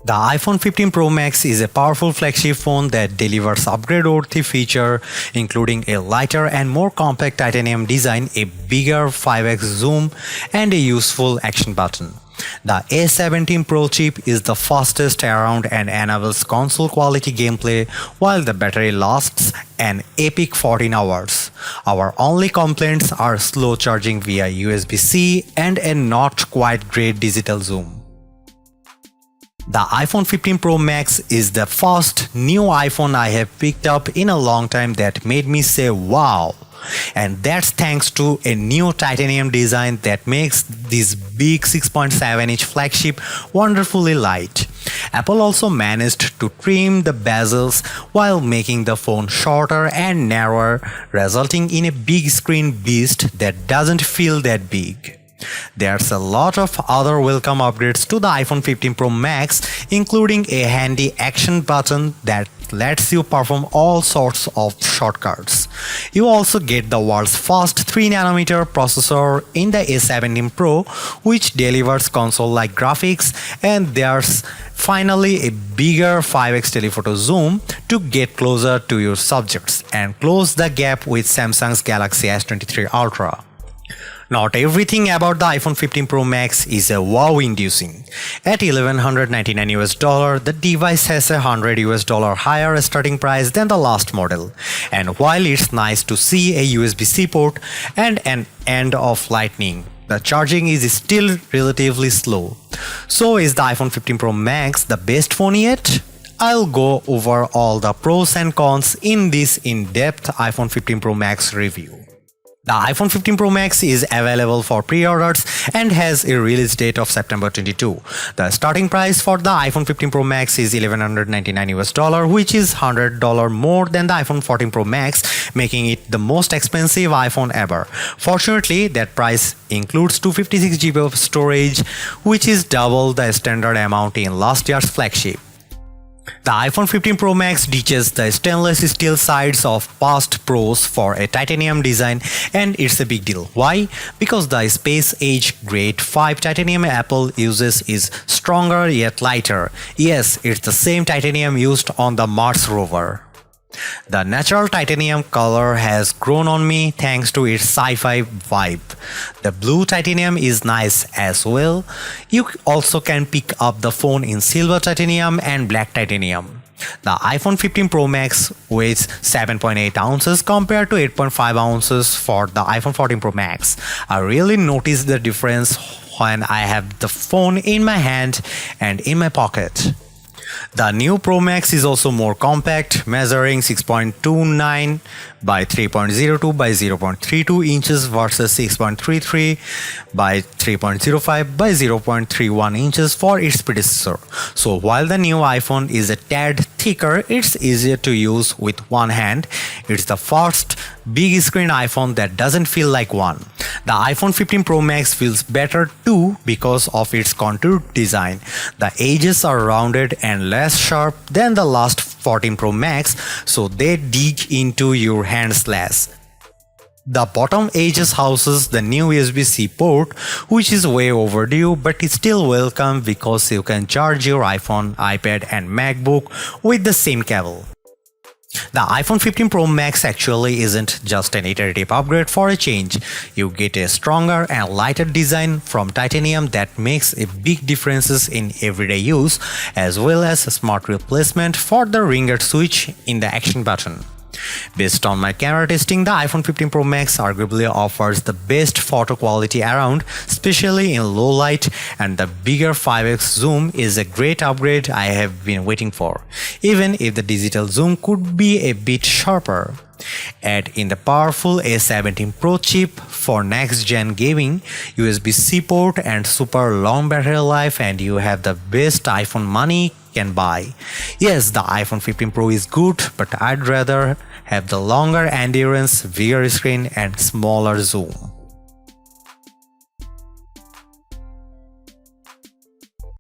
The iPhone 15 Pro Max is a powerful flagship phone that delivers upgrade-worthy features including a lighter and more compact titanium design, a bigger 5x zoom, and a useful action button. The A17 Pro Chip is the fastest around and enables console-quality gameplay while the battery lasts an epic 14 hours. Our only complaints are slow charging via USB-C and a not quite great digital zoom. The iPhone 15 Pro Max is the first new iPhone I have picked up in a long time that made me say wow. And that's thanks to a new titanium design that makes this big 6.7-inch flagship wonderfully light. Apple also managed to trim the bezels while making the phone shorter and narrower, resulting in a big screen beast that doesn't feel that big. There's a lot of other welcome upgrades to the iPhone 15 Pro Max, including a handy action button that lets you perform all sorts of shortcuts. You also get the world's first 3nm processor in the A17 Pro, which delivers console-like graphics, and there's finally a bigger 5x telephoto zoom to get closer to your subjects and close the gap with Samsung's Galaxy S23 Ultra. Not everything about the iPhone 15 Pro Max is a wow-inducing. At $1,199, the device has a $100 higher starting price than the last model. And while it's nice to see a USB-C port and an end of Lightning, the charging is still relatively slow. So is the iPhone 15 Pro Max the best phone yet? I'll go over all the pros and cons in this in-depth iPhone 15 Pro Max review. The iPhone 15 Pro Max is available for pre-orders and has a release date of September 22. The starting price for the iPhone 15 Pro Max is $1,199, which is $100 more than the iPhone 14 Pro Max, making it the most expensive iPhone ever. Fortunately, that price includes 256GB of storage, which is double the standard amount in last year's flagship. The iPhone 15 Pro Max ditches the stainless steel sides of past Pros for a titanium design, and it's a big deal. Why? Because the Space Age Grade 5 titanium Apple uses is stronger yet lighter. Yes, it's the same titanium used on the Mars rover. The natural titanium color has grown on me thanks to its sci-fi vibe. The blue titanium is nice as well. You also can pick up the phone in silver titanium and black titanium. The iPhone 15 Pro Max weighs 7.8 ounces compared to 8.5 ounces for the iPhone 14 Pro Max. I really noticed the difference when I have the phone in my hand and in my pocket. The new Pro Max is also more compact, measuring 6.29 by 3.02 by 0.32 inches versus 6.33 by 3.05 by 0.31 inches for its predecessor. So while the new iPhone is a tad thicker, it's easier to use with one hand. It's the first big screen iPhone that doesn't feel like one. The iPhone 15 Pro Max feels better too because of its contoured design. The edges are rounded and less sharp than the last 14 Pro Max, so they dig into your hands less. The bottom edges houses the new USB-C port, which is way overdue, but it's still welcome because you can charge your iPhone, iPad and MacBook with the same cable. The iPhone 15 Pro Max actually isn't just an iterative upgrade for a change. You get a stronger and lighter design from titanium that makes a big differences in everyday use, as well as a smart replacement for the ringer switch in the action button. Based on my camera testing, the iPhone 15 Pro Max arguably offers the best photo quality around, especially in low light, and the bigger 5x zoom is a great upgrade I have been waiting for, even if the digital zoom could be a bit sharper. Add in the powerful A17 Pro Chip for next-gen gaming, USB-C port and super long battery life, and you have the best iPhone money can buy. Yes, the iPhone 15 Pro is good, but I'd rather have the longer endurance, bigger screen and smaller zoom.